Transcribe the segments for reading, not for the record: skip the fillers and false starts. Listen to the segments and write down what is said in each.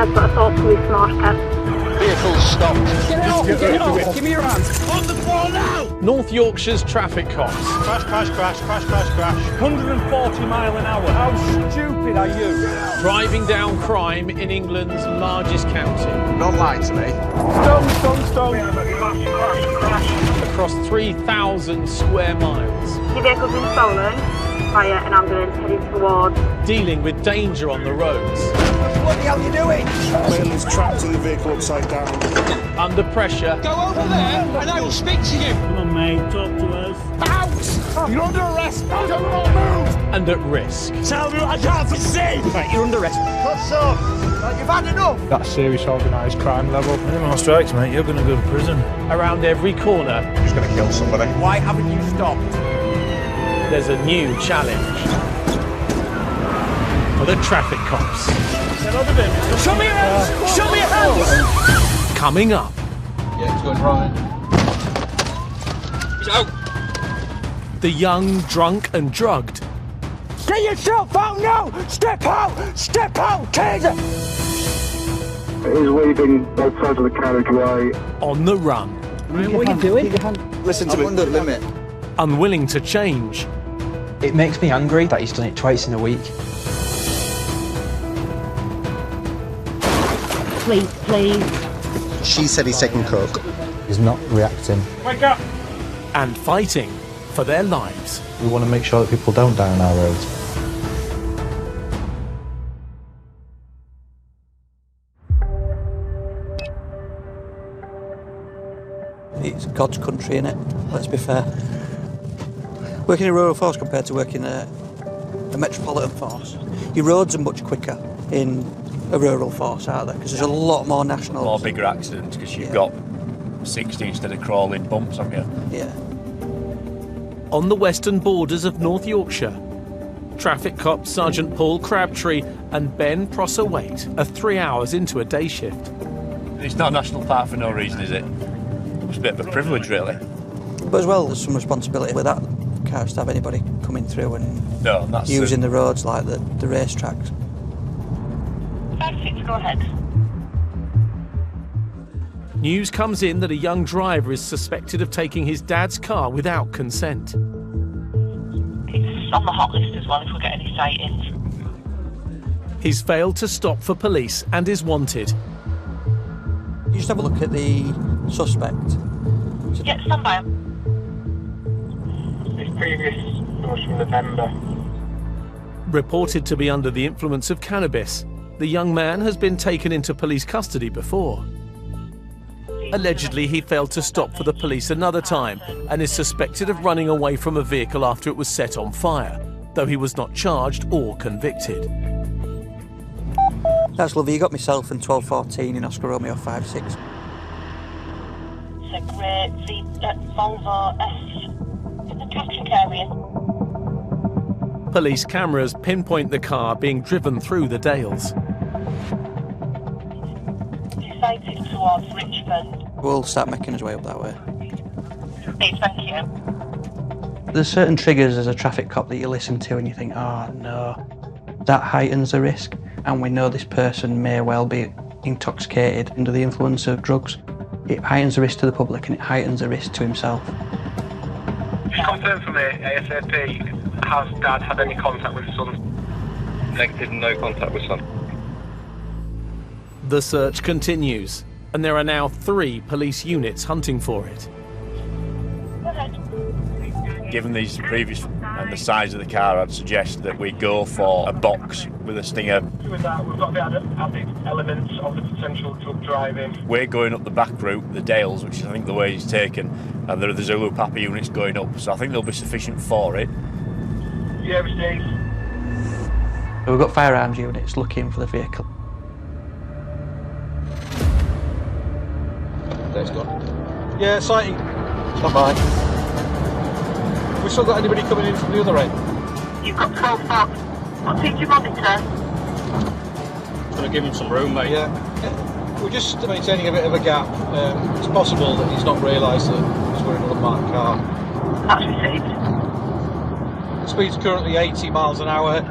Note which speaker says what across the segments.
Speaker 1: has got assault police marker.
Speaker 2: Vehicle's stopped.
Speaker 3: Get out! Get out! Give me your hands!
Speaker 2: On the floor now!
Speaker 4: North Yorkshire's traffic cops.
Speaker 2: Crash, crash, crash, crash, crash, crash.
Speaker 3: 140 mile an hour. How stupid are you?
Speaker 4: Driving down crime in England's largest county.
Speaker 2: Don't lie to me.
Speaker 3: Stone.
Speaker 4: Across 3,000 square miles.
Speaker 1: Your vehicle's been stolen by an ambulance heading towards.
Speaker 4: Dealing with danger on the roads.
Speaker 2: What the hell are you doing?
Speaker 5: Whale is trapped in the vehicle upside down.
Speaker 4: Under pressure.
Speaker 2: Go over there and I will speak to you.
Speaker 6: Come on, mate, talk to us.
Speaker 2: Out! You're under arrest. Don't move.
Speaker 4: And at risk.
Speaker 6: Tell me what I can't see!
Speaker 3: Right, you're under arrest.
Speaker 2: What's up? You've had enough.
Speaker 5: That's serious organised crime level.
Speaker 6: Any more strikes, mate, you're going to go to prison.
Speaker 4: Around every corner,
Speaker 5: He's going to kill somebody.
Speaker 2: Why haven't you stopped?
Speaker 4: there's a new challenge. For the traffic cops.
Speaker 3: Show me your hands! Show me your hands!
Speaker 4: Coming up.
Speaker 2: Yeah, it's going wrong. He's out.
Speaker 4: The young, drunk and drugged.
Speaker 3: Get yourself out now! Step out! Step out! Taser!
Speaker 7: He's waving both sides of the carriageway.
Speaker 4: On the run.
Speaker 3: What are you doing?
Speaker 8: Listen to me. Under the limit.
Speaker 4: Unwilling to change.
Speaker 8: It makes me angry that he's done it twice in a week.
Speaker 1: Please.
Speaker 8: She said he's taking coke.
Speaker 5: He's not reacting.
Speaker 3: Wake up!
Speaker 4: And fighting for their lives.
Speaker 5: We want to make sure that people don't die on our roads.
Speaker 8: It's God's country, innit? Let's be fair. Working in a rural force compared to working a metropolitan force. Your roads are much quicker in a rural force, aren't they? Because there's a lot more nationals.
Speaker 9: More bigger accidents because you've got 60 instead of crawling bumps, haven't you?
Speaker 8: Yeah.
Speaker 4: On the western borders of North Yorkshire, traffic cops Sergeant Paul Crabtree and Ben Prosser-Waite are 3 hours into a day shift.
Speaker 9: It's not a national park for no reason, is it? It's a bit of a privilege, really.
Speaker 8: But as well, there's some responsibility with that. Can't just have anybody coming through and
Speaker 9: No, that's
Speaker 8: using the roads like the racetracks.
Speaker 1: 5-6, go ahead.
Speaker 4: News comes in that a young driver is suspected of taking his dad's car without consent.
Speaker 1: It's on the hot list as well if we get any sightings.
Speaker 4: He's failed to stop for police and is wanted.
Speaker 8: You just have a look at the suspect.
Speaker 1: Yeah, stand by.
Speaker 7: His previous was from November.
Speaker 4: Reported to be under the influence of cannabis, the young man has been taken into police custody before. Allegedly, he failed to stop for the police another time and is suspected of running away from a vehicle after it was set on fire, though he was not charged or convicted.
Speaker 8: That's lovely. You got myself and 1214 in Oscar Romeo 5-6.
Speaker 1: It's a great Volvo S in the traffic area.
Speaker 4: Police cameras pinpoint the car being driven through the Dales.
Speaker 1: Sighted towards Richmond.
Speaker 8: We'll start making his way up that way.
Speaker 1: Hey, thank you.
Speaker 8: There's certain triggers as a traffic cop that you listen to and you think, oh no, that heightens the risk. And we know this person may well be intoxicated under the influence of drugs. It heightens the risk to the public and it heightens the risk to himself.
Speaker 7: Just confirm for me, ASAP, has Dad had any contact with son? Negative, no contact with son.
Speaker 4: The search continues, and there are now 3 police units hunting for it.
Speaker 1: Go ahead.
Speaker 9: Given these previous and the size of the car, I'd suggest that we go for a box with a stinger.
Speaker 7: With that, we've got the added elements of the potential drug driving.
Speaker 9: We're going up the back route, the Dales, which is I think the way he's taken, and there are the Zulu Papa units going up, so I think they'll be sufficient for it.
Speaker 7: Yeah, received.
Speaker 8: We've got firearms units looking for the vehicle.
Speaker 2: There's gone.
Speaker 3: Yeah, sighting.
Speaker 8: Stop by.
Speaker 3: We still got anybody coming in from the other end?
Speaker 1: You've got 12 fox. What's in your monitor?
Speaker 3: Gonna give him some room, mate. Yeah. We're just maintaining a bit of a gap. It's possible that he's not realised that he's wearing another marked car.
Speaker 1: That's received.
Speaker 3: The speed's currently 80 miles an hour.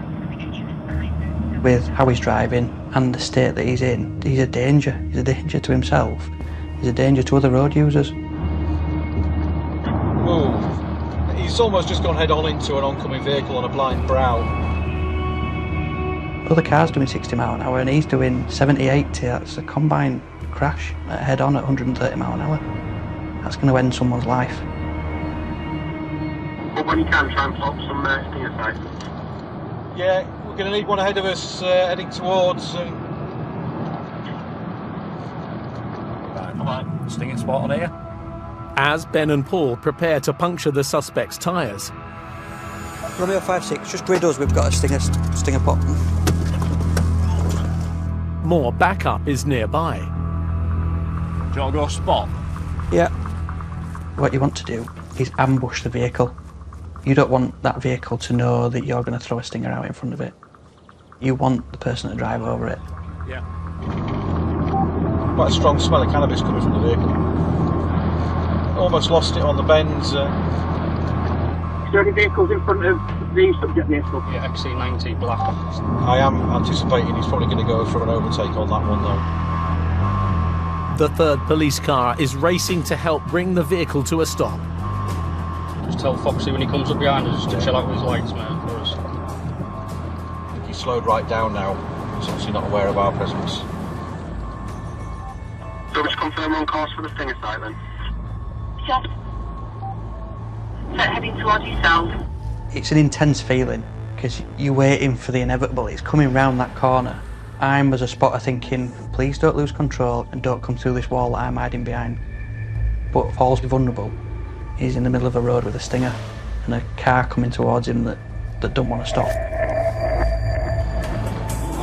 Speaker 8: With how he's driving, and the state that he's in, he's a danger. He's a danger to himself. He's a danger to other road users.
Speaker 3: Ooh. He's almost just gone head on into an oncoming vehicle on a blind brow.
Speaker 8: Other cars doing 60 mile an hour and he's doing 70, 80. That's a combined crash head on at 130 mile an hour. That's going to end someone's life.
Speaker 7: But when you can, try and plot some stinger sites.
Speaker 3: Yeah, we're going to need one ahead of us heading towards...
Speaker 9: Stinging spot on here.
Speaker 4: As Ben and Paul prepare to puncture the suspect's tyres,
Speaker 8: Romeo 56, just grid us, we've got a stinger pot.
Speaker 4: more backup is nearby.
Speaker 9: Do you want to go spot?
Speaker 8: Yeah. What you want to do is ambush the vehicle. You don't want that vehicle to know that you're going to throw a stinger out in front of it. You want the person to drive over it.
Speaker 9: Yeah.
Speaker 3: Quite a strong smell of cannabis coming from the vehicle. Almost lost it on the bends.
Speaker 7: Is there any vehicles in front of the subject vehicle?
Speaker 3: Yeah, XC90 black. I am anticipating he's probably going to go for an overtake on that one though.
Speaker 4: The third police car is racing to help bring the vehicle to a stop.
Speaker 10: Just tell Foxy when he comes up behind us just to chill out with his lights, mate, for us.
Speaker 3: I think he's slowed right down now. He's obviously not aware of our presence.
Speaker 7: So we just confirm on course for the stinger site then?
Speaker 1: Just heading towards yourself.
Speaker 8: It's an intense feeling because you're waiting for the inevitable. It's coming round that corner. I'm as a spotter thinking, please don't lose control and don't come through this wall that I'm hiding behind. But Paul's vulnerable. He's in the middle of a road with a stinger and a car coming towards him that don't want to stop.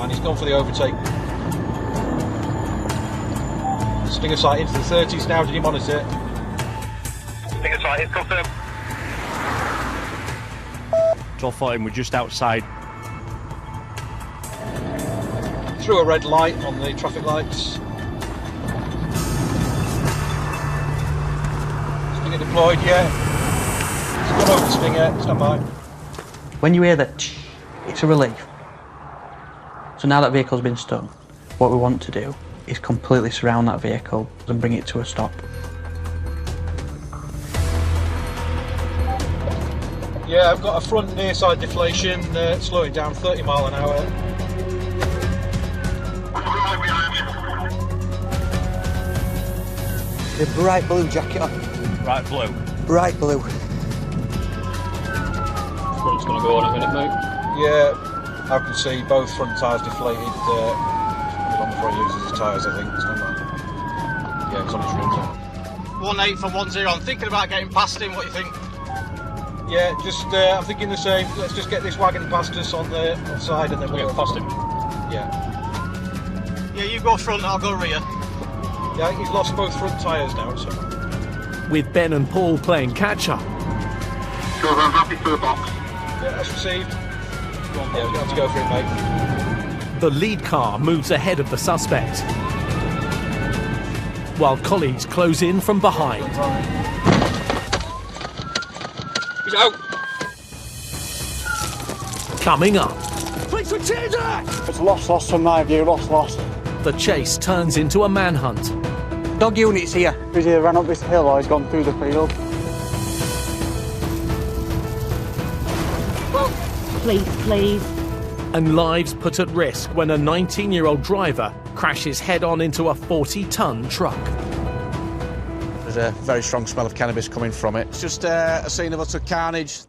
Speaker 3: And he's gone for the overtake. Stinger sight into the 30s now, did you monitor it?
Speaker 7: Stinger site is confirmed.
Speaker 9: 12:14, we're just outside.
Speaker 3: Through a red light on the traffic lights. Stinger deployed, yeah. It's gone over the stinger, stand by.
Speaker 8: When you hear that, it's a relief. So now that vehicle's been stung, what we want to do is completely surround that vehicle and bring it to a stop.
Speaker 3: Yeah, I've got a front near side deflation, slowing down 30 mile an hour.
Speaker 8: The bright blue jacket on.
Speaker 9: Right, blue.
Speaker 8: Bright blue.
Speaker 10: Front's going to go on a minute, mate.
Speaker 3: Yeah, I can see both front tyres deflated. On before he uses his tyres, I think. Yeah, it's on his rims.
Speaker 2: 18 for 10. I'm thinking about getting past him. What do you think?
Speaker 3: Yeah, just I'm thinking the same. Let's just get this wagon past us on the side, and then we'll
Speaker 10: Get
Speaker 3: go
Speaker 10: past him.
Speaker 3: Yeah.
Speaker 2: Yeah, you go front, I'll go rear.
Speaker 3: Yeah, I think he's lost both front tyres now. So.
Speaker 4: With Ben and Paul playing catch-up,
Speaker 7: So I'm happy for the box.
Speaker 3: Yeah, that's received. Yeah, we're going to have to go for it, mate.
Speaker 4: the lead car moves ahead of the suspect, while colleagues close in from behind.
Speaker 10: He's out!
Speaker 4: Coming up,
Speaker 6: It's lost from my view, lost.
Speaker 4: the chase turns into a manhunt.
Speaker 8: Dog units here.
Speaker 6: He's either ran up this hill or he's gone through the field.
Speaker 11: Please.
Speaker 4: And lives put at risk when a 19-year-old driver crashes head-on into a 40-ton truck.
Speaker 12: There's a very strong smell of cannabis coming from it. It's just a scene of utter carnage.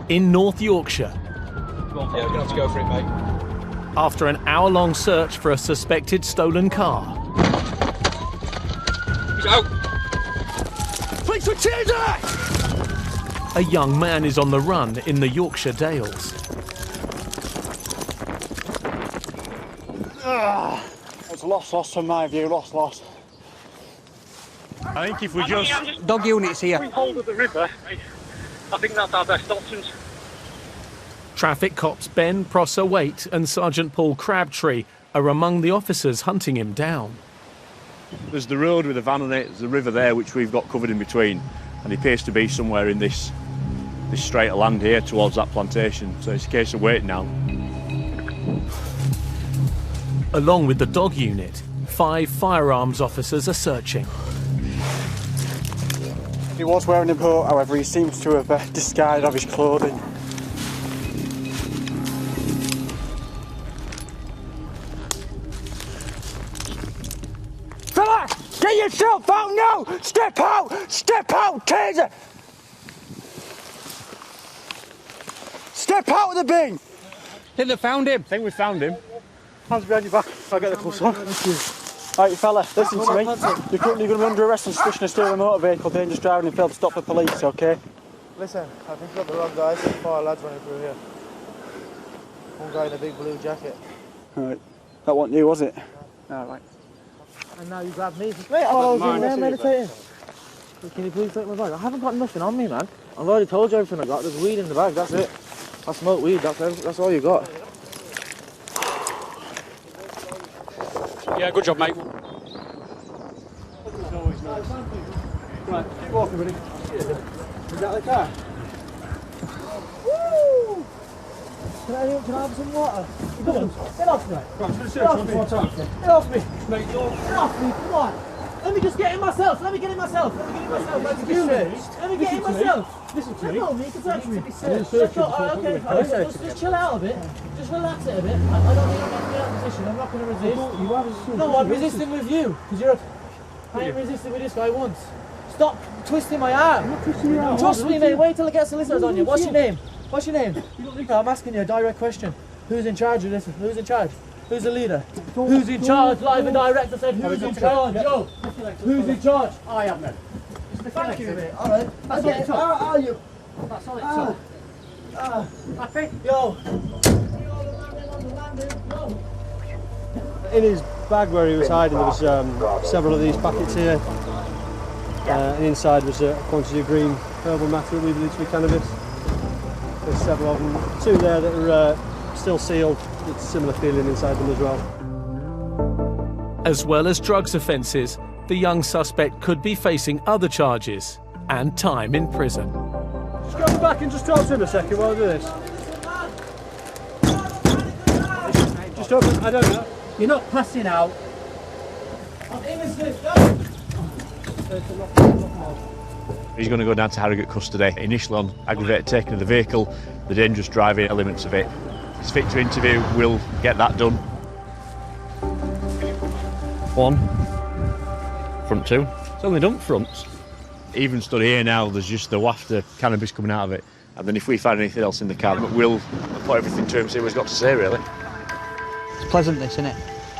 Speaker 4: In North Yorkshire,
Speaker 3: Yeah, we're going to have to go for it, mate.
Speaker 4: after an hour-long search for a suspected stolen car,
Speaker 10: He's out!
Speaker 4: a young man is on the run in the Yorkshire Dales.
Speaker 6: It's lost from my view, lost.
Speaker 9: I think if we just...
Speaker 8: Dog units here.
Speaker 10: Hold of the river, I think that's our best options.
Speaker 4: Traffic cops Ben Prosser Waite and Sergeant Paul Crabtree are among the officers hunting him down.
Speaker 9: There's the road with a van on it, there's the river there which we've got covered in between, and he appears to be somewhere in this straight of land here towards that plantation, so it's a case of waiting now.
Speaker 4: Along with the dog unit, 5 firearms officers are searching.
Speaker 6: He was wearing a coat, however, he seems to have discarded of his clothing.
Speaker 2: Fella, get yourself out now! Step out! Step out, taser! Step out of the bin!
Speaker 10: Think they found him?
Speaker 9: I think we found him.
Speaker 6: Hands behind your back. I'll get the cuffs on. Right, fella, listen to me. You're currently going to be under arrest on suspicion of stealing a motor vehicle, dangerous driving and failed to stop the police, okay?
Speaker 13: Listen, I think you got the wrong guys. There's 4 lads running through here. One guy in a big blue jacket.
Speaker 6: Alright, that wasn't you, was it? Alright.
Speaker 13: And now you grab me. Wait, I was in there meditating. Can you please take my bag? I haven't got nothing on me, man. I've already told you everything I got. There's weed in the bag, that's it. I smoke weed, that's all you got.
Speaker 10: Yeah, good job, mate.
Speaker 6: Right, keep walking, buddy. Is that the car?
Speaker 13: Woo! Can I have some water? Get off me. Get off me. Get off me, come on. Let me just get in myself. Let me get in myself. Let me get in myself. Listen to me. You can touch me. Okay, just chill out a bit. Just relax it a bit. I don't think I'm going to be out of position. I'm not going to resist. No, I'm resisting with you. Because I ain't resisted with this guy once. Stop twisting my arm. I'm not twisting your arm. Trust me, mate. Wait till I get solicitors on you. What's your name? What's your name? No, I'm asking you a direct question. Who's in charge of this? Who's in charge? Who's the leader? Who's in charge? Live and direct. I said, who's in charge? Yo, who's in charge? I am then. Thank you, mate. All right. How are you? That's all it's happy? Yo.
Speaker 14: In his bag where he was hiding, there was several of these packets here. And inside was a quantity of green herbal matter that we believe to be cannabis. There's several of them. 2 there that are still sealed, with similar feeling inside them as well.
Speaker 4: As well as drugs offences, the young suspect could be facing other charges and time in prison.
Speaker 14: Just go back and just talk to him a second while I do this. Just open, I don't know.
Speaker 13: You're not passing out. I'm innocent.
Speaker 9: He's going to go down to Harrogate custody, initially on aggravated taking of the vehicle, the dangerous driving elements of it. His fit to interview, will get that done.
Speaker 10: 1. Front 2. It's only done fronts.
Speaker 9: Even stood here now, there's just the waft of cannabis coming out of it. And then if we find anything else in the car, we'll put everything to him, see what he's got to say, really.
Speaker 8: It's pleasant, this, isn't it?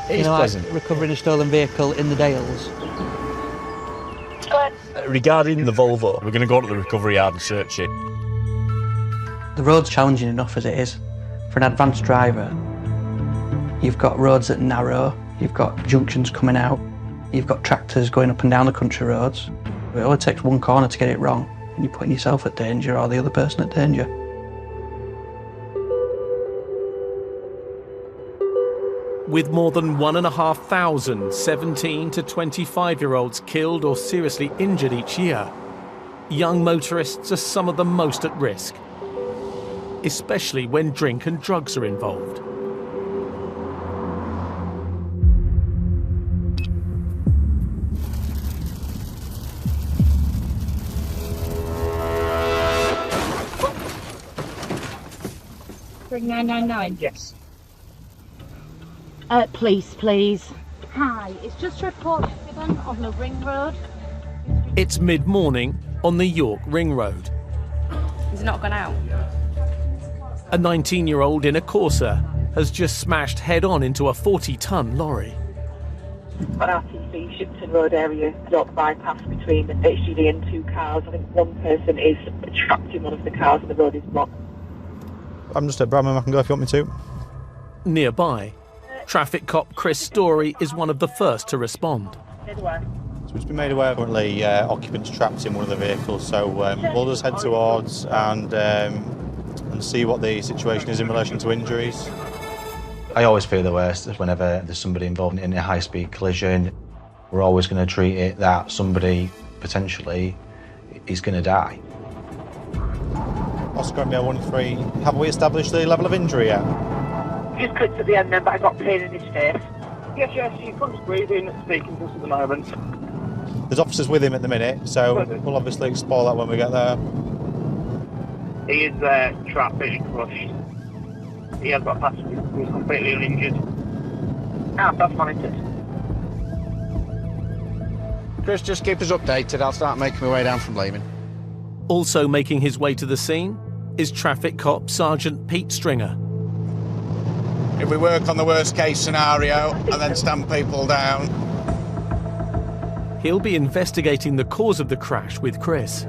Speaker 9: It is pleasant.
Speaker 8: Like recovering a stolen vehicle in the Dales.
Speaker 9: Regarding the Volvo, we're going to go to the recovery yard and search it.
Speaker 8: The road's challenging enough as it is. For an advanced driver, you've got roads that narrow, you've got junctions coming out, you've got tractors going up and down the country roads. It only takes one corner to get it wrong, and you're putting yourself at danger or the other person at danger.
Speaker 4: With more than 1,500 17 to 25-year-olds killed or seriously injured each year, young motorists are some of the most at risk, especially when drink and drugs are involved.
Speaker 11: Ring 999.
Speaker 1: Yes.
Speaker 11: Police, please.
Speaker 15: Hi, it's just a report accident on the Ring Road.
Speaker 4: It's mid-morning on the York Ring Road.
Speaker 15: He's not gone out.
Speaker 4: A 19-year-old in a Corsa has just smashed head-on into a 40-ton lorry.
Speaker 1: On RTC, Shipton Road area, York bypass between HGV and 2 cars. I think one person is trapped in one of the cars and the road is blocked.
Speaker 5: I'm just at Bramham, I can go if you want me to.
Speaker 4: Nearby, traffic cop Chris Story is one of the first to respond.
Speaker 5: So it's been made aware currently occupants trapped in one of the vehicles, so we'll just head towards and and see what the situation is in relation to injuries.
Speaker 16: I always fear the worst whenever there's somebody involved in a high-speed collision. We're always going to treat it that somebody potentially is going to die.
Speaker 5: Oscar Romeo 13, have we established the level of injury yet?
Speaker 1: Just clicked at the end then, but I got pain in his face.
Speaker 7: Yes, he comes breathing, speaking to us at the moment.
Speaker 5: There's officers with him at the minute, so we'll obviously explore that when we get there.
Speaker 7: He is traffic crushed. He has got a passenger who's completely uninjured.
Speaker 1: That's monitored.
Speaker 12: Chris, just keep us updated. I'll start making my way down from Leaming.
Speaker 4: Also making his way to the scene is traffic cop Sergeant Pete Stringer.
Speaker 12: If we work on the worst case scenario and then stand people down.
Speaker 4: He'll be investigating the cause of the crash with Chris.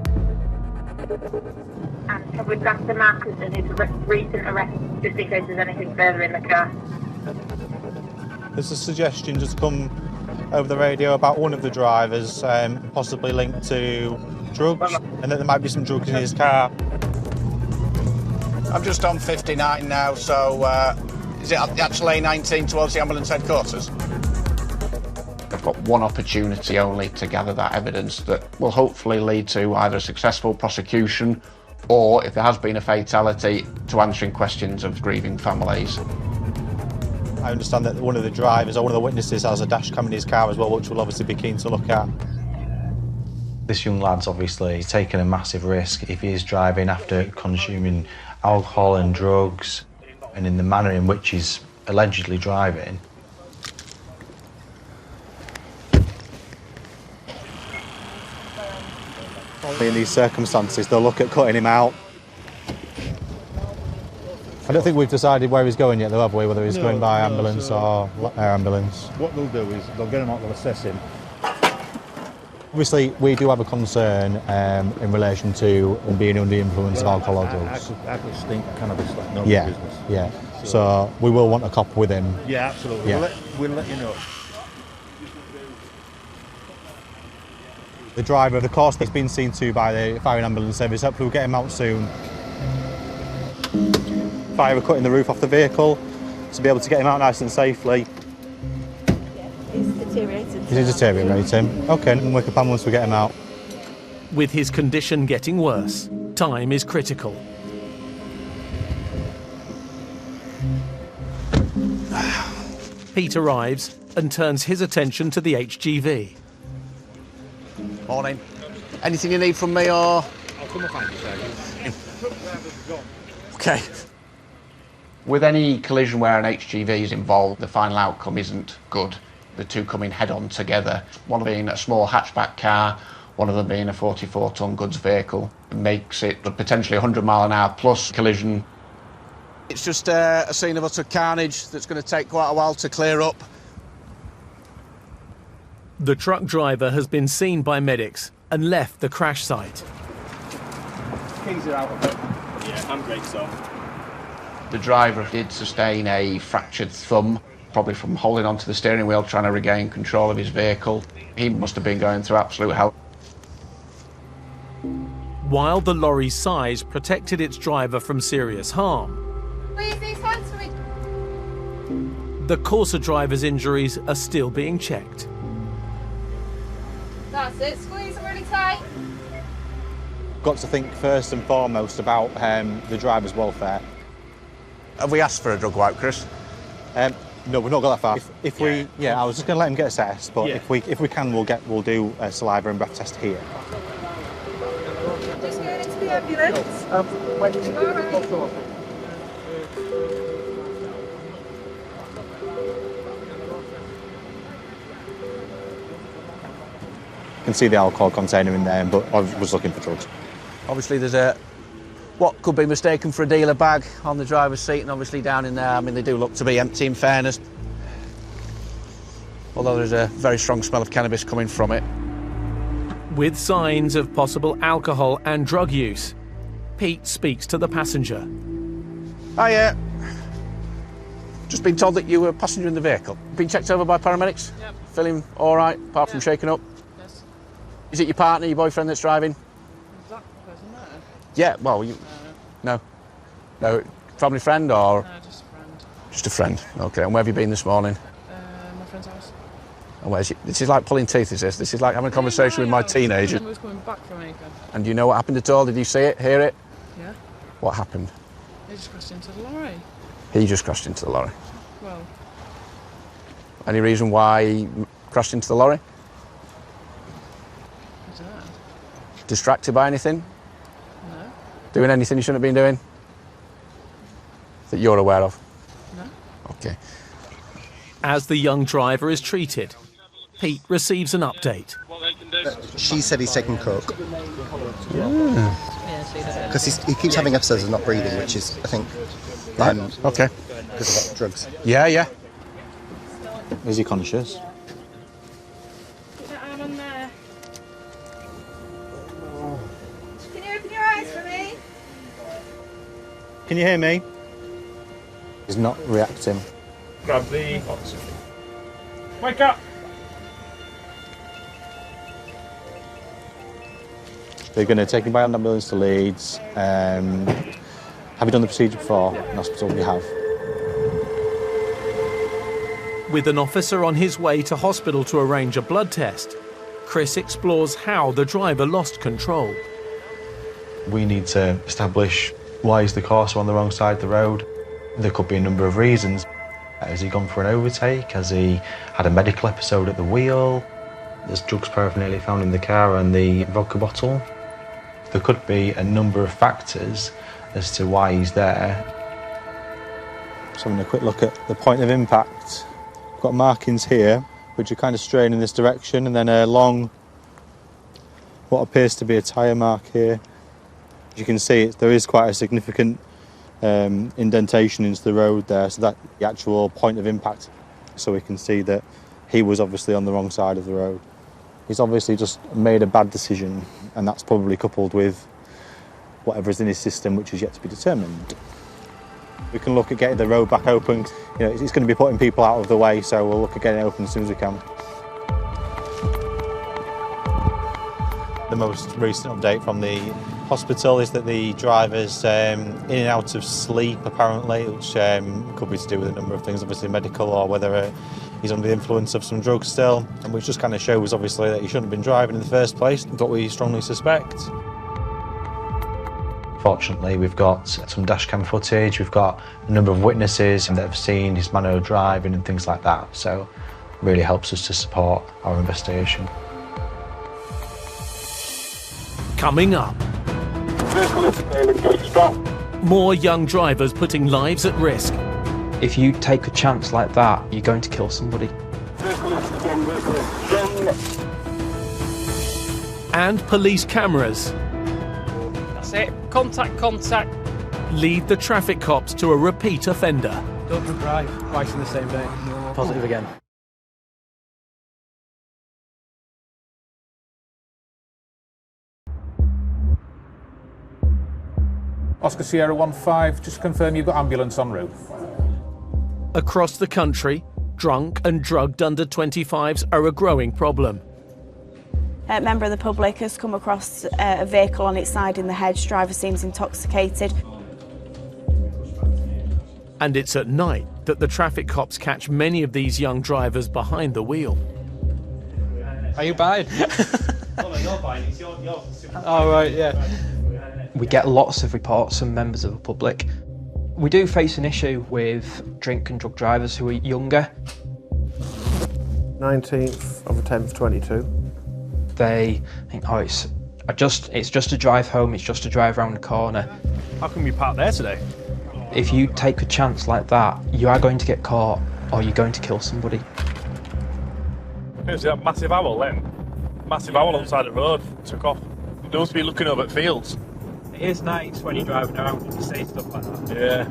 Speaker 15: And have we got the markers and his recent arrest, just in case there's anything further in the car?
Speaker 5: There's a suggestion just come over the radio about one of the drivers possibly linked to drugs, and that there might be some drugs in his car.
Speaker 12: I'm just on 59 now, so is it actually A19 towards the ambulance headquarters? I've got one opportunity only to gather that evidence that will hopefully lead to either a successful prosecution or, if there has been a fatality, to answering questions of grieving families.
Speaker 5: I understand that one of the drivers or one of the witnesses has a dash cam in his car as well, which we'll obviously be keen to look at.
Speaker 16: This young lad's obviously taken a massive risk if he is driving after consuming alcohol and drugs, and in the manner in which he's allegedly driving.
Speaker 5: In these circumstances, they'll look at cutting him out. I don't think we've decided where he's going yet, though, have we? Whether he's going by ambulance or air ambulance.
Speaker 17: What they'll do is they'll get him out, they'll assess him.
Speaker 5: Obviously, we do have a concern in relation to him being under the influence of alcohol or drugs.
Speaker 17: I could stink cannabis like no
Speaker 5: Yeah,
Speaker 17: business.
Speaker 5: yeah. So we will want a cop with him.
Speaker 17: Yeah, absolutely.
Speaker 5: Yeah.
Speaker 17: We'll let you know.
Speaker 5: The driver, of course, has been seen to by the fire and ambulance service. Hopefully we'll get him out soon. Fire are cutting the roof off the vehicle to be able to get him out nice and safely.
Speaker 11: He's deteriorated.
Speaker 5: Is he deteriorating? Okay, and we'll make a plan once we get him out.
Speaker 4: With his condition getting worse, time is critical. Pete arrives and turns his attention to the HGV.
Speaker 12: Morning. Anything you need from me, or...?
Speaker 17: I'll come and find you,
Speaker 12: Okay. With any collision where an HGV is involved, the final outcome isn't good. The two coming head-on together, one being a small hatchback car, one of them being a 44-tonne goods vehicle, makes it a potentially 100-mile-an-hour plus collision. It's just a scene of utter carnage that's going to take quite a while to clear up.
Speaker 4: The truck driver has been seen by medics and left the crash site.
Speaker 6: Keys are out of it. Yeah, handbrake's off.
Speaker 12: The driver did sustain a fractured thumb, probably from holding onto the steering wheel trying to regain control of his vehicle. He must have been going through absolute hell.
Speaker 4: While the lorry's size protected its driver from serious harm, the Corsa driver's injuries are still being checked.
Speaker 15: That's it, squeeze them really tight.
Speaker 5: Got to think first and foremost about the driver's welfare.
Speaker 12: Have we asked for a drug wipe, Chris?
Speaker 5: No, we've not got that far. If we, I was just going to let him get assessed, but if we can, we'll do a saliva and breath test here.
Speaker 15: Just going into the ambulance.
Speaker 5: You can see the alcohol container in there, but I was looking for drugs.
Speaker 12: Obviously there's what could be mistaken for a dealer bag on the driver's seat, and obviously down in there, I mean, they do look to be empty in fairness. Although there's a very strong smell of cannabis coming from it.
Speaker 4: With signs of possible alcohol and drug use, Pete speaks to the passenger.
Speaker 12: Hiya. Just been told that you were a passenger in the vehicle. Been checked over by paramedics? Yep. Feeling all right, apart from shaking up?
Speaker 6: Yes.
Speaker 12: Is it your partner, your boyfriend that's driving?
Speaker 6: Is that person there?
Speaker 12: Yeah, well, you... No. No, family friend or?
Speaker 18: No, just a friend.
Speaker 12: Just a friend. Okay. And where have you been this morning?
Speaker 18: My friend's house.
Speaker 12: And where's this is like pulling teeth, is this? This is like having a conversation with my teenager.
Speaker 18: He was coming back from Acre.
Speaker 12: And do you know what happened at all? Did you see it, hear it?
Speaker 18: Yeah.
Speaker 12: What happened?
Speaker 18: He just crashed into the lorry.
Speaker 12: He just crashed into the lorry.
Speaker 18: Well,
Speaker 12: Any reason why he crashed into the lorry?
Speaker 18: I don't know.
Speaker 12: Distracted by anything?
Speaker 18: No.
Speaker 12: Doing anything you shouldn't have been doing? That you're aware of?
Speaker 18: No.
Speaker 12: Okay.
Speaker 4: As the young driver is treated, Pete receives an update.
Speaker 19: She said he's taking coke. Because he keeps having episodes of not breathing, which is, I think,
Speaker 12: okay,
Speaker 19: because of drugs.
Speaker 12: Yeah.
Speaker 5: Is he conscious?
Speaker 11: I'm on there. Can you open your eyes for me?
Speaker 5: Can you hear me? He's not reacting.
Speaker 10: Grab the oxygen. Wake up!
Speaker 5: They're going to take him by ambulance to Leeds. Have you done the procedure before in hospital? We have.
Speaker 4: With an officer on his way to hospital to arrange a blood test, Chris explores how the driver lost control.
Speaker 16: We need to establish why is the car on the wrong side of the road. There could be a number of reasons. Has he gone for an overtake? Has he had a medical episode at the wheel? There's drugs paraphernalia found in the car and the vodka bottle. There could be a number of factors as to why he's there.
Speaker 5: Just having a quick look at the point of impact. We've got markings here, which are kind of straying in this direction, and then a long, what appears to be a tyre mark here. As you can see, there is quite a significant indentation into the road there, so that's the actual point of impact. So we can see that he was obviously on the wrong side of the road. He's obviously just made a bad decision, and that's probably coupled with whatever's in his system, which is yet to be determined. We can look at getting the road back open. You know, it's going to be putting people out of the way, so we'll look at getting it open as soon as we can. The most recent update from the hospital is that the driver's in and out of sleep, apparently, which could be to do with a number of things, obviously medical, or whether he's under the influence of some drugs still, and which just kind of shows, obviously, that he shouldn't have been driving in the first place, what we strongly suspect.
Speaker 16: Fortunately, we've got some dashcam footage, we've got a number of witnesses that have seen his manner of driving and things like that, so it really helps us to support our investigation.
Speaker 4: Coming up, more young drivers putting lives at risk.
Speaker 8: If you take a chance like that, you're going to kill somebody.
Speaker 4: And police cameras
Speaker 10: That's it. Contact.
Speaker 4: lead the traffic cops to a repeat offender.
Speaker 6: Don't drink drive twice in the same day. Positive again.
Speaker 17: Oscar Sierra 15, just confirm you've got ambulance en route.
Speaker 4: Across the country, drunk and drugged under 25s are a growing problem.
Speaker 11: A member of the public has come across a vehicle on its side in the hedge. Driver seems intoxicated.
Speaker 4: And it's at night that the traffic cops catch many of these young drivers behind the wheel.
Speaker 3: Are you buying?
Speaker 6: Oh, no, you're buying. It's yours. Oh, right, yeah.
Speaker 8: We get lots of reports from members of the public. We do face an issue with drink and drug drivers who are younger.
Speaker 20: 19th of the 10th, 22.
Speaker 8: They think, oh, it's just a drive home, it's just a drive around the corner.
Speaker 3: How come you parked there today?
Speaker 8: If you take a chance like that, you are going to get caught or you're going to kill somebody.
Speaker 10: There's that massive owl then. Massive owl on the side of the road. Took off. You must be looking over at fields.
Speaker 6: It is nice when you're driving around and you see stuff like that.
Speaker 10: Yeah.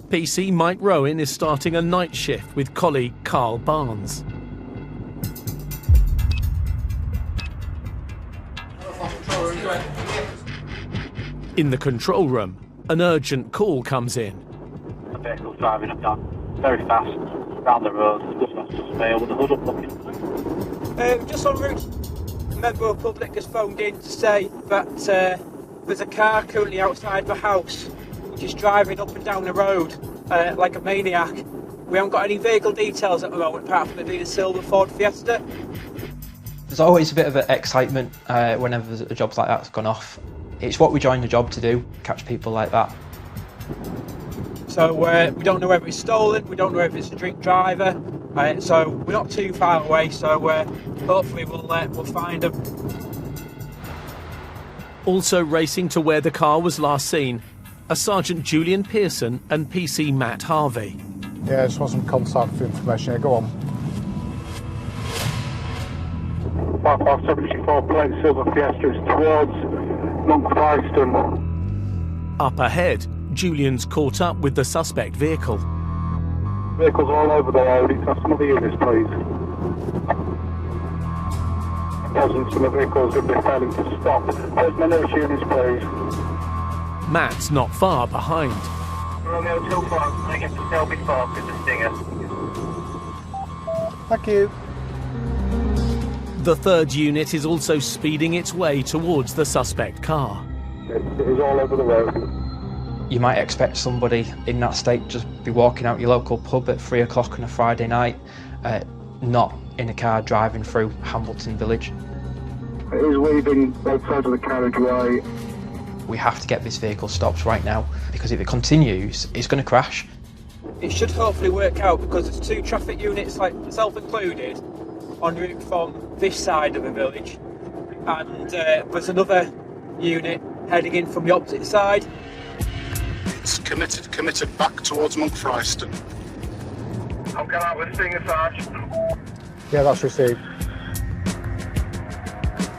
Speaker 4: PC Mike Rowan is starting a night shift with colleague Carl Barnes. In the control room, an urgent call comes in.
Speaker 21: A vehicle's driving up down very fast round the road, just not to fail with the hood up looking.
Speaker 6: Just en route, a member of the public has phoned in to say that There's a car currently outside the house, just driving up and down the road like a maniac. We haven't got any vehicle details at the moment, apart from it being a silver Ford Fiesta.
Speaker 2: There's always a bit of excitement whenever a job like that's gone off. It's what we joined the job to do, catch people like that.
Speaker 6: So we don't know whether it's stolen, we don't know if it's a drink driver, so we're not too far away, so hopefully we'll find them.
Speaker 4: Also racing to where the car was last seen are Sergeant Julian Pearson and PC Matt Harvey.
Speaker 17: Yeah, I just want some contact information here. Go on.
Speaker 21: 5574 plate silver Fiesta is towards Monkfryston.
Speaker 4: Up ahead, Julian's caught up with the suspect vehicle.
Speaker 21: Vehicles all over the road. It's some of the units, please. Presence from the vehicles would be failing to stop. There's minutes units, please.
Speaker 4: Matt's not far behind.
Speaker 7: Romeo 24, I get to Selby Park with the Stinger.
Speaker 17: Thank you.
Speaker 4: The third unit is also speeding its way towards the suspect car.
Speaker 21: It is all over the road.
Speaker 2: You might expect somebody in that state to just be walking out your local pub at 3 o'clock on a Friday night, not in a car driving through Hambleton Village.
Speaker 21: It is weaving both sides of the carriageway.
Speaker 2: We have to get this vehicle stopped right now, because if it continues, it's going to crash.
Speaker 6: It should hopefully work out, because there's 2 traffic units, like myself included, en route from this side of the village, and there's another unit heading in from the opposite side.
Speaker 22: It's committed back towards Monkfryston.
Speaker 7: I'll come out with Stinger, Sarge.
Speaker 17: Yeah, that's received.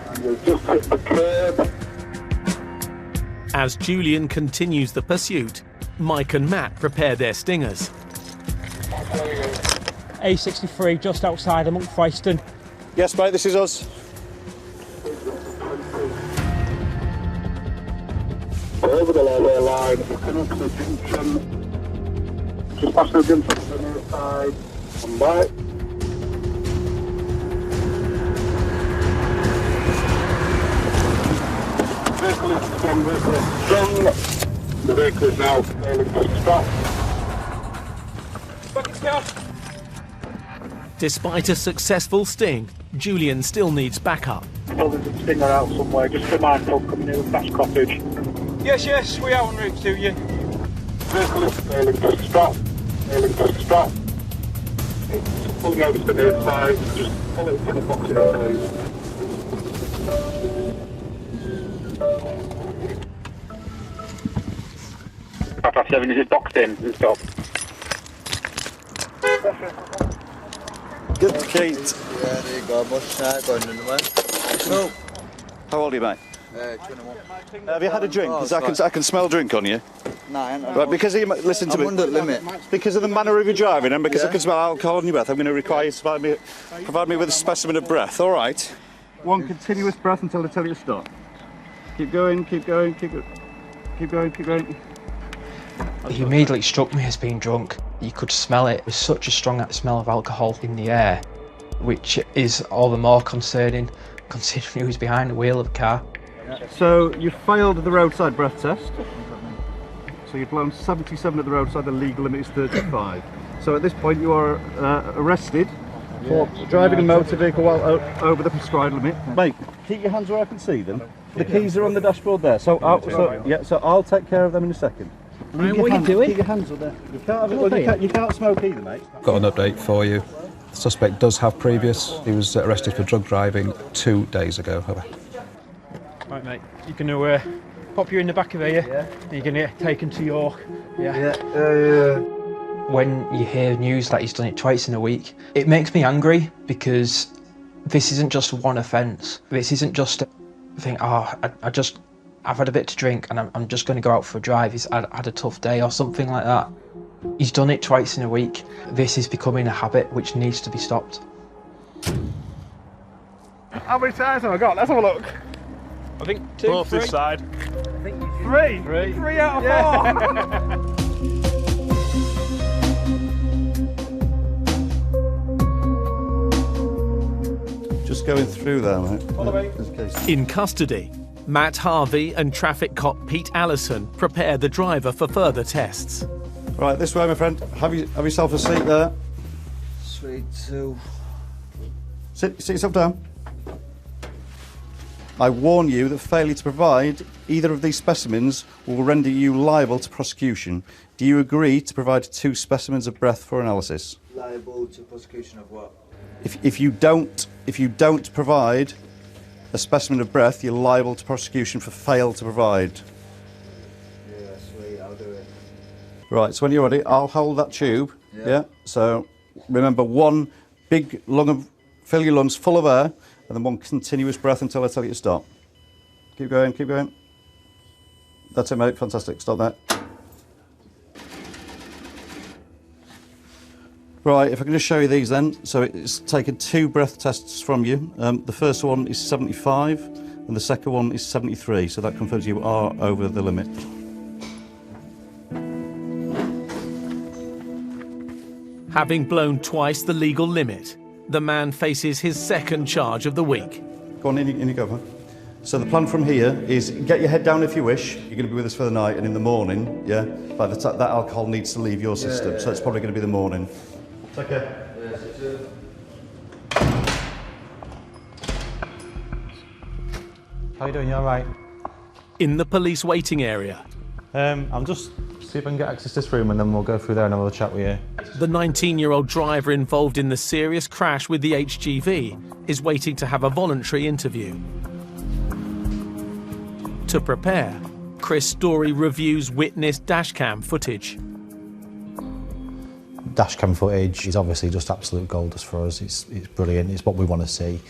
Speaker 21: And we've just hit the curb.
Speaker 4: As Julian continues the pursuit, Mike and Matt prepare their stingers.
Speaker 6: A63 just outside of Monkfryston.
Speaker 14: Yes, mate, this is us.
Speaker 21: Over the railway line, coming up to the junction. Just past the junction to the near side. Come back. Vehicle is strong, vehicle is strong. The vehicle is now failing to stop.
Speaker 4: Despite a successful sting, Julian still needs backup.
Speaker 21: Well, there's a stinger out somewhere. Just be mindful coming near the Thatch Cottage.
Speaker 6: Yes, we are en route to you.
Speaker 21: Vehicle is failing to stop. It's pulling over to the near side. Just pull it from the box here, please. Papa 7, is it boxed in? Is it stopped?
Speaker 23: Good, Kate. Yeah, there you go. Going in the way. No.
Speaker 24: How old are you, mate?
Speaker 23: 21.
Speaker 24: Have you had a drink? Because I can smell drink on you.
Speaker 23: No, I ain't.
Speaker 24: Right, because listen to me.
Speaker 23: I'm under the limit.
Speaker 24: Because of the manner of your driving and because I can smell alcohol on your breath, I'm going to require you to provide me with a specimen of breath. All right.
Speaker 21: One continuous breath until they tell you to stop. Keep going.
Speaker 2: He immediately struck me as being drunk. You could smell it. There's such a strong smell of alcohol in the air, which is all the more concerning considering who's behind the wheel of the car.
Speaker 21: So you failed the roadside breath test. So you've blown 77 at the roadside, the legal limit is 35. So at this point you are arrested for driving a motor vehicle while over the prescribed limit. Mate, keep your hands where I can see them. The keys are on the dashboard there. So I'll take care of them in a second.
Speaker 6: Right, what are you doing?
Speaker 21: Keep your hands up there. You can't smoke either, mate.
Speaker 25: Got an update for you. The suspect does have previous. He was arrested for drug driving 2 days ago.
Speaker 6: Right, mate. You're going to pop you in the back of here. Yeah. You're going to get taken to York. Yeah.
Speaker 2: When you hear news that he's done it twice in a week, it makes me angry because this isn't just one offence. This isn't just a thing, I've had a bit to drink and I'm just going to go out for a drive. He's had a tough day or something like that. He's done it twice in a week. This is becoming a habit which needs to be stopped.
Speaker 21: How many tires have I got? Let's have a look.
Speaker 6: I think 2,
Speaker 10: Both
Speaker 6: 3.
Speaker 10: this side.
Speaker 21: I think 3. 3 out of 4.
Speaker 24: Just going through there, mate.
Speaker 4: In custody, Matt Harvey and traffic cop Pete Allison prepare the driver for further tests.
Speaker 21: Right, this way, my friend. Have yourself a seat there.
Speaker 23: Sweet too.
Speaker 21: Sit yourself down. I warn you that failure to provide either of these specimens will render you liable to prosecution. Do you agree to provide 2 specimens of breath for analysis?
Speaker 23: Liable to prosecution of what?
Speaker 21: If you don't provide a specimen of breath, you're liable to prosecution for fail to provide.
Speaker 23: Yeah, sweet, I'll do it.
Speaker 21: Right, so when you're ready, I'll hold that tube. Yeah. So remember, 1 big lung, fill your lungs full of air, and then 1 continuous breath until I tell you to stop. Keep going, keep going. That's it, mate. Fantastic. Stop that. Right, if I can just show you these then. So it's taken 2 breath tests from you. The first one is 75, and the second one is 73. So that confirms you are over the limit.
Speaker 4: Having blown twice the legal limit, the man faces his second charge of the week.
Speaker 21: Go on, in you go, man. So the plan from here is get your head down if you wish. You're going to be with us for the night, and in the morning, yeah, by the time that alcohol needs to leave your system, so it's probably going to be the morning. Take care.
Speaker 23: Yes, you too.
Speaker 16: How you doing? You all right?
Speaker 4: In the police waiting area.
Speaker 16: I'll just see if I can get access to this room and then we'll go through there and have a chat with you.
Speaker 4: The 19-year-old driver involved in the serious crash with the HGV is waiting to have a voluntary interview. To prepare, Chris Story reviews witness dashcam footage.
Speaker 16: Dashcam footage is obviously just absolute gold dust for us. It's brilliant. It's what we want to see.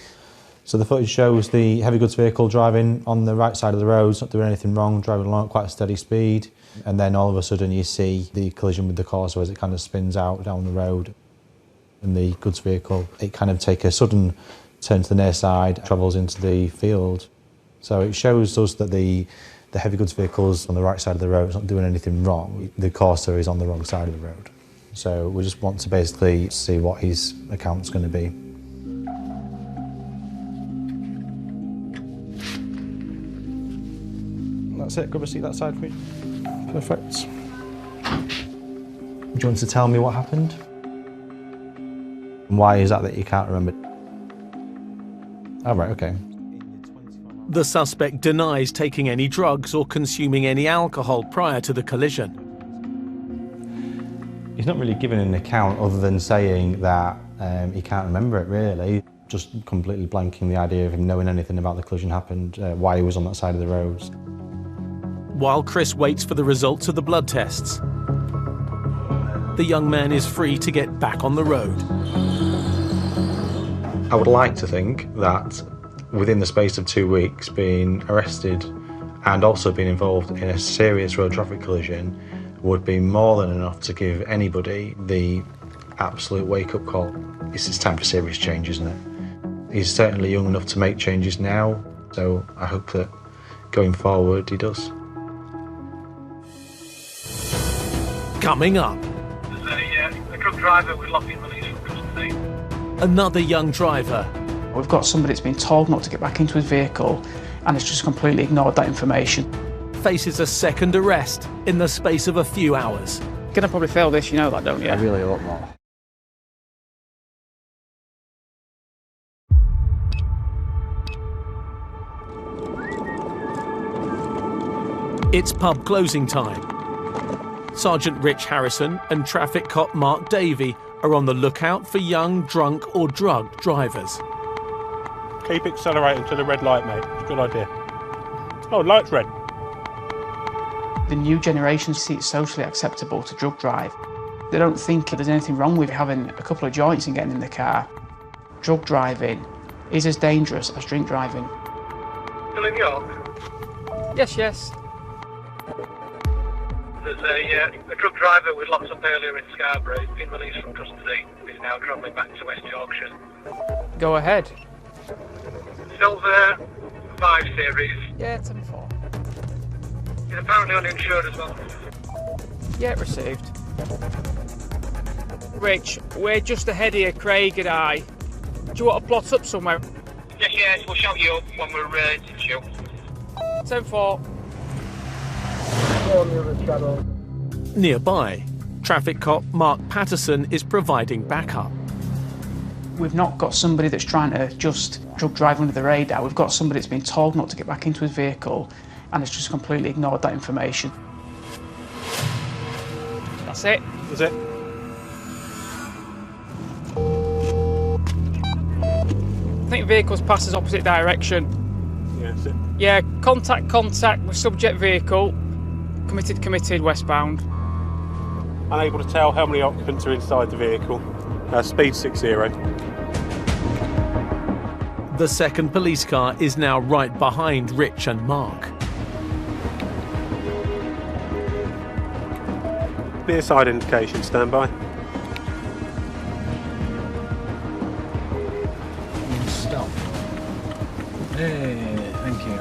Speaker 16: So the footage shows the heavy goods vehicle driving on the right side of the road, not doing anything wrong, driving along at quite a steady speed. And then all of a sudden you see the collision with the Corsa as it kind of spins out down the road. And the goods vehicle, it kind of takes a sudden turn to the near side, travels into the field. So it shows us that the heavy goods vehicle's on the right side of the road, it's not doing anything wrong. The Corsa is on the wrong side of the road. So we just want to basically see what his account's going to be. That's it, grab a seat that side for me. Perfect. Do you want to tell me what happened? And why is that you can't remember? Oh, right, okay.
Speaker 4: The suspect denies taking any drugs or consuming any alcohol prior to the collision.
Speaker 16: He's not really given an account other than saying that he can't remember it, really. Just completely blanking the idea of him knowing anything about the collision happened, why he was on that side of the roads.
Speaker 4: While Chris waits for the results of the blood tests, the young man is free to get back on the road.
Speaker 16: I would like to think that within the space of 2 weeks, being arrested and also being involved in a serious road traffic collision would be more than enough to give anybody the absolute wake-up call. It's time for serious change, isn't it? He's certainly young enough to make changes now, so I hope that going forward he does.
Speaker 4: Coming up,
Speaker 7: There's a truck driver with locking release from custody.
Speaker 4: another young driver.
Speaker 1: We've got somebody that's been told not to get back into his vehicle and has just completely ignored that information.
Speaker 4: Faces a second arrest in the space of a few hours.
Speaker 1: Gonna probably fail this, you know that, don't you?
Speaker 16: I really hope not.
Speaker 4: It's pub closing time. Sergeant Rich Harrison and traffic cop Mark Davey are on the lookout for young, drunk or drugged drivers.
Speaker 10: Keep accelerating to the red light, mate. It's a good idea. Oh, light's red.
Speaker 1: The new generation see it socially acceptable to drug drive. They don't think there's anything wrong with having a couple of joints and getting in the car. Drug driving is as dangerous as drink driving.
Speaker 7: Still in York?
Speaker 1: Yes.
Speaker 7: There's a truck driver was locked up earlier in Scarborough. He's been released from custody. He's now travelling back to West Yorkshire.
Speaker 1: Go ahead.
Speaker 7: Silver 5 Series.
Speaker 1: Yeah, 10-4.
Speaker 7: He's apparently uninsured as well.
Speaker 1: Yeah, received. Rich, we're just ahead here, Craig and I. Do you want to plot up somewhere?
Speaker 7: Yes, we'll shout you up when we're ready to shoot.
Speaker 6: 10-4.
Speaker 4: Nearby, traffic cop Mark Patterson is providing backup.
Speaker 1: We've not got somebody that's trying to just drug drive under the radar. We've got somebody that's been told not to get back into his vehicle and has just completely ignored that information.
Speaker 6: That's it.
Speaker 3: That's it.
Speaker 6: I think the vehicle's passes opposite direction.
Speaker 3: Yeah, that's it.
Speaker 6: Yeah, contact with subject vehicle. Committed, westbound.
Speaker 3: Unable to tell how many occupants are inside the vehicle. Speed 60.
Speaker 4: The second police car is now right behind Rich and Mark.
Speaker 3: Near side indication, stand by.
Speaker 17: Stop. Hey, thank you.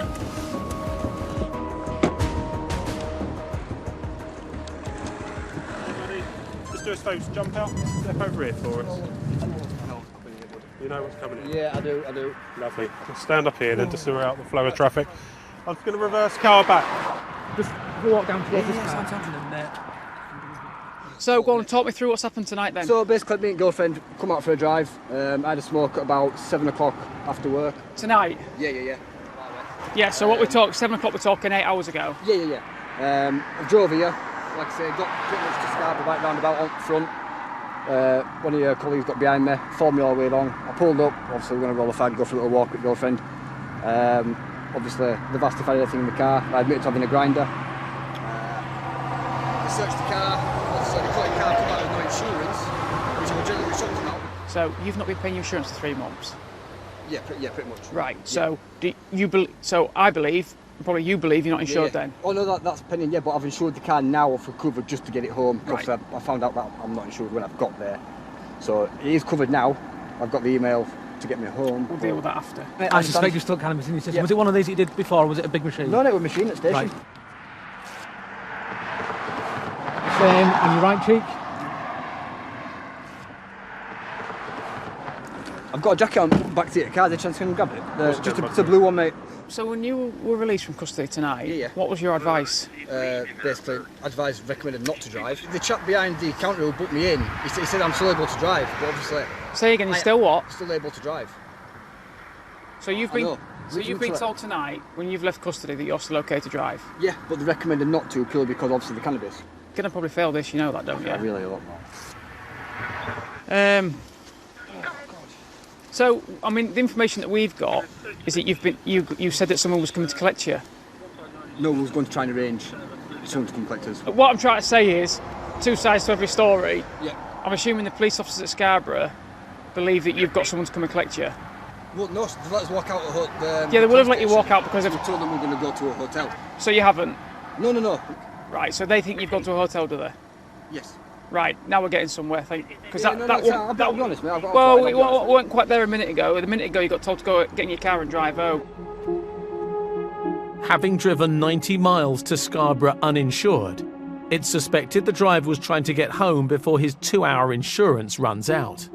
Speaker 3: Just do a slow jump out. Step over here for us. You know what's coming in?
Speaker 14: Yeah, I do.
Speaker 3: Lovely. Just stand up here then to sort out the flow of traffic. I'm just going to reverse car back.
Speaker 6: Just walk down towards this car. So go on and talk me through what's happened tonight then.
Speaker 14: So basically me and girlfriend come out for a drive. I had a smoke at about 7 o'clock after work.
Speaker 6: Tonight?
Speaker 14: Yeah.
Speaker 6: Yeah, so what we talked, 7 o'clock we're talking 8 hours ago?
Speaker 14: Yeah. I drove here, like I say, got pretty much to Scarborough right roundabout on front. One of your colleagues got behind me, followed me all the way along. I pulled up, obviously we're going to roll a fag, go for a little walk with girlfriend. Obviously they've asked if I had anything in the car. I admitted to having a grinder. They searched the car, obviously they got your car come out with no insurance, which I was genuinely shocked about.
Speaker 6: So you've not been paying your insurance for 3 months?
Speaker 14: Yeah, pretty much.
Speaker 6: Right, so do you so I believe, probably you believe you're not insured then?
Speaker 14: Oh no, that's pending, yeah, but I've insured the car now for cover just to get it home.
Speaker 6: Right.
Speaker 14: I found out that I'm not insured when I've got there. So it is covered now. I've got the email to get me home.
Speaker 6: We'll deal with that after.
Speaker 17: I suspect you stuck cannabis in your system. Yeah. Was it one of these that you did before, or was it a big machine?
Speaker 14: No, it was a machine at station.
Speaker 17: Right. Same on your right cheek.
Speaker 14: I've got a jacket on back to the car. They're trying to grab it. Just a blue one, mate.
Speaker 6: So when you were released from custody tonight, what was your advice?
Speaker 14: Basically, recommended not to drive. The chap behind the counter who booked me in, he said I'm still able to drive, but obviously...
Speaker 6: Say again, you're still what?
Speaker 14: Still able to drive.
Speaker 6: So you've been told tonight, when you've left custody, that you're still okay to drive?
Speaker 14: Yeah, but they recommended not to, purely because obviously the cannabis.
Speaker 6: You're going to probably fail this, you know that, don't you?
Speaker 14: I really hope not.
Speaker 6: So, I mean, the information that we've got is that you said that someone was coming to collect you.
Speaker 14: No one was going to try and arrange someone to come collect us.
Speaker 6: What I'm trying to say is, 2 sides to every story.
Speaker 14: Yeah.
Speaker 6: I'm assuming the police officers at Scarborough believe that you've got someone to come and collect you.
Speaker 14: Well, no, they let us walk out of
Speaker 6: yeah, they would have let you walk out because
Speaker 14: we told them we're going to go to a hotel.
Speaker 6: So you haven't?
Speaker 14: No.
Speaker 6: Right, so they think you've gone to a hotel, do they?
Speaker 14: Yes.
Speaker 6: Right, now we're getting somewhere, I think. Because
Speaker 14: I'll be honest, mate.
Speaker 6: We weren't quite there a minute ago. A minute ago, you got told to go get in your car and drive home.
Speaker 4: Having driven 90 miles to Scarborough uninsured, it's suspected the driver was trying to get home before his 2-hour insurance runs out.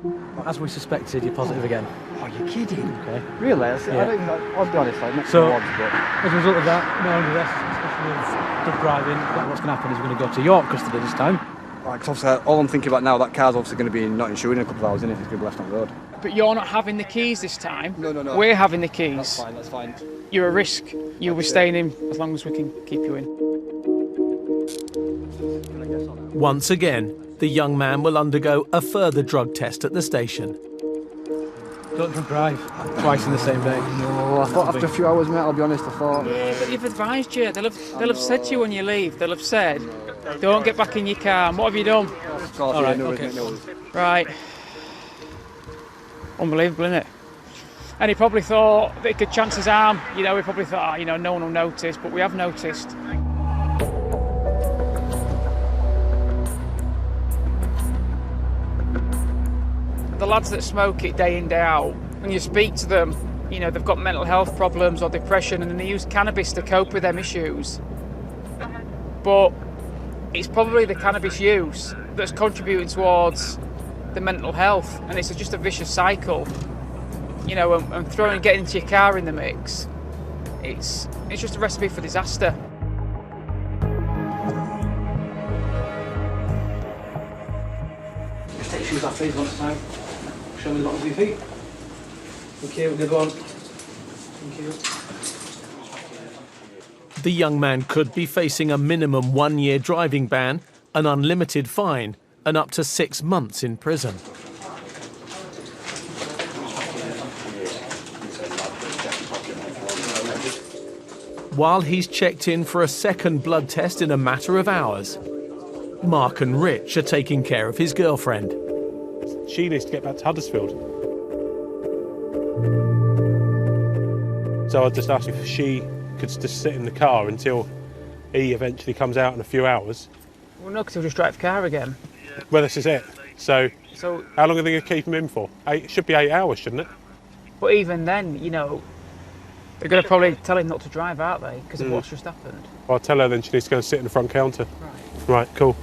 Speaker 17: Well, as we suspected, you're positive again.
Speaker 14: Oh, you're kidding?
Speaker 17: Okay.
Speaker 14: Really? I'll be honest,
Speaker 17: so, as a result of that, no under arrest, especially with drug driving, what's going to happen is we're going to go to York custody this time.
Speaker 14: Right, obviously, all I'm thinking about now, that car's obviously going to be not insured in a couple of hours, isn't it? It's going to be left on the road.
Speaker 6: But you're not having the keys this time.
Speaker 14: No.
Speaker 6: We're having the keys.
Speaker 14: That's fine.
Speaker 6: You're a risk. You'll be staying in as long as we can keep you in.
Speaker 4: Once again, the young man will undergo a further drug test at the station.
Speaker 17: Don't drink drive twice in the same day.
Speaker 14: No, I thought after a few hours, mate, I'll be honest, I thought...
Speaker 6: Yeah, but you've advised you. They'll have said to you when you leave, they'll have said, don't get back in your car. And what have you done?
Speaker 14: All right, okay.
Speaker 6: Right. Unbelievable, isn't it? And he probably thought that he could chance his arm. You know, he probably thought, no one will notice, but we have noticed. The lads that smoke it day in, day out, when you speak to them, they've got mental health problems or depression, and then they use cannabis to cope with them issues. But it's probably the cannabis use that's contributing towards the mental health, and it's just a vicious cycle. And getting into your car in the mix
Speaker 1: it's just a recipe for disaster.
Speaker 17: Just take your shoes off, please, once now. Show me the bottom of your feet. Thank you, good one. Thank you.
Speaker 4: The young man could be facing a minimum 1-year driving ban, an unlimited fine, and up to 6 months in prison. While he's checked in for a second blood test in a matter of hours, Mark and Rich are taking care of his girlfriend.
Speaker 10: She needs to get back to Huddersfield. So I just asked if she could just sit in the car until he eventually comes out in a few hours.
Speaker 1: Well, no, because he'll just drive the car again.
Speaker 10: Well, this is it. So how long are they going to keep him in for? It should be 8 hours, shouldn't it?
Speaker 1: But even then, you know, they're going to probably tell him not to drive, aren't they? Because of what's just happened.
Speaker 10: Well, I'll tell her then she needs to go and sit in the front counter. Right, cool.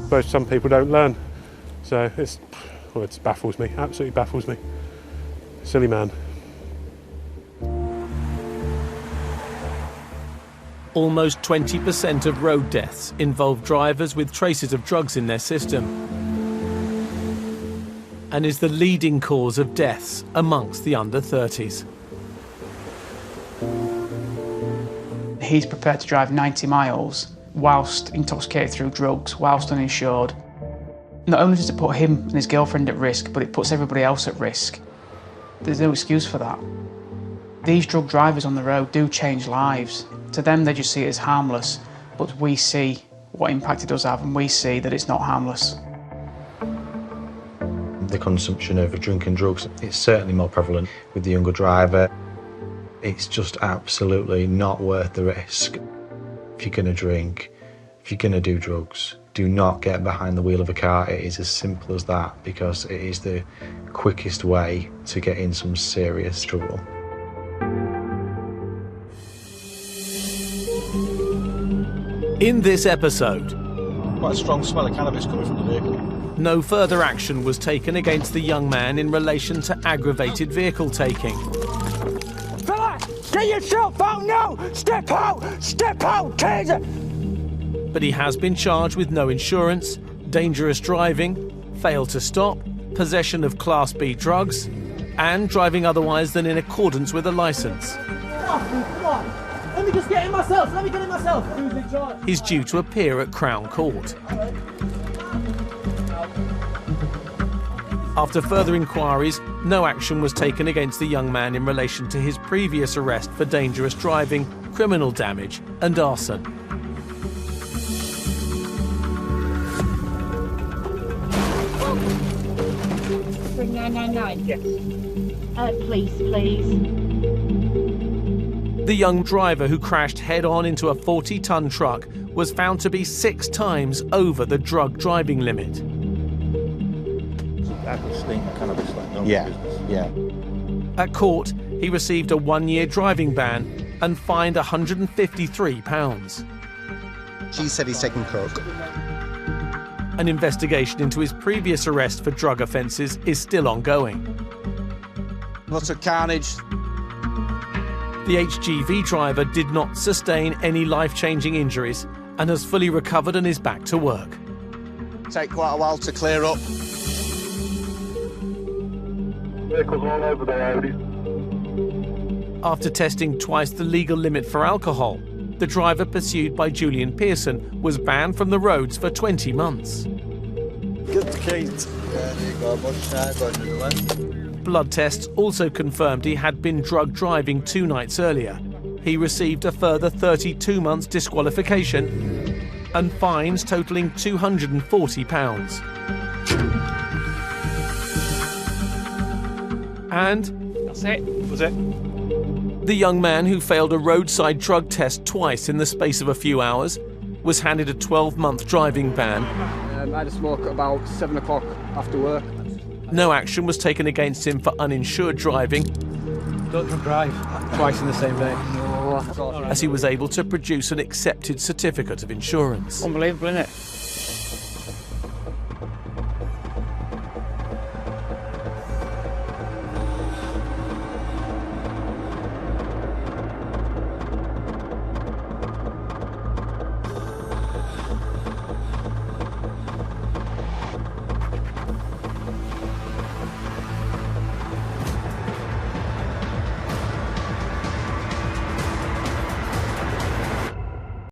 Speaker 10: But some people don't learn. So it baffles me, absolutely baffles me. Silly man.
Speaker 4: Almost 20% of road deaths involve drivers with traces of drugs in their system, and is the leading cause of deaths amongst the under-30s.
Speaker 1: He's prepared to drive 90 miles whilst intoxicated through drugs, whilst uninsured. Not only does it put him and his girlfriend at risk, but it puts everybody else at risk. There's no excuse for that. These drug drivers on the road do change lives. To them, they just see it as harmless, but we see what impact it does have, and we see that it's not harmless.
Speaker 16: The consumption of drink and drugs is certainly more prevalent with the younger driver. It's just absolutely not worth the risk. If you're going to drink, if you're going to do drugs, do not get behind the wheel of a car. It is as simple as that, because it is the quickest way to get in some serious trouble.
Speaker 4: In this episode,
Speaker 3: Quite a strong smell of cannabis coming from the vehicle.
Speaker 4: no further action was taken against the young man in relation to aggravated vehicle taking.
Speaker 6: Fella, get yourself out now! Step out, taser!
Speaker 4: But he has been charged with no insurance, dangerous driving, fail to stop, possession of Class B drugs, and driving otherwise than in accordance with a licence.
Speaker 6: Come on! Let me just get in myself! Who's in charge?
Speaker 4: He's due to appear at Crown Court. After further inquiries, no action was taken against the young man in relation to his previous arrest for dangerous driving, criminal damage, and arson.
Speaker 9: Bring 999. Yes. Please.
Speaker 4: The young driver who crashed head-on into a 40-ton truck was found to be 6 times over the drug driving limit.
Speaker 21: That could stink cannabis like no business.
Speaker 16: Yeah.
Speaker 4: At court, he received a 1-year driving ban and fined £153.
Speaker 13: She said he's taking coke.
Speaker 4: An investigation into his previous arrest for drug offences is still ongoing.
Speaker 13: Lots of carnage.
Speaker 4: The HGV driver did not sustain any life-changing injuries and has fully recovered and is back to work.
Speaker 13: Take quite a while to clear up.
Speaker 22: Vehicles all over the road.
Speaker 4: After testing twice the legal limit for alcohol, the driver pursued by Julian Pearson was banned from the roads for 20 months.
Speaker 23: Good Kate.
Speaker 4: Blood tests also confirmed he had been drug driving 2 nights earlier. He received a further 32 months disqualification and fines totalling £240. And
Speaker 1: That's it.
Speaker 10: Was it?
Speaker 4: the young man who failed a roadside drug test twice in the space of a few hours was handed a 12-month driving ban.
Speaker 15: I had a smoke at about 7 o'clock after work.
Speaker 4: No action was taken against him for uninsured driving,
Speaker 17: Don't drunk drive twice in the same day.
Speaker 4: as he was able to produce an accepted certificate of insurance.
Speaker 1: Unbelievable, isn't it?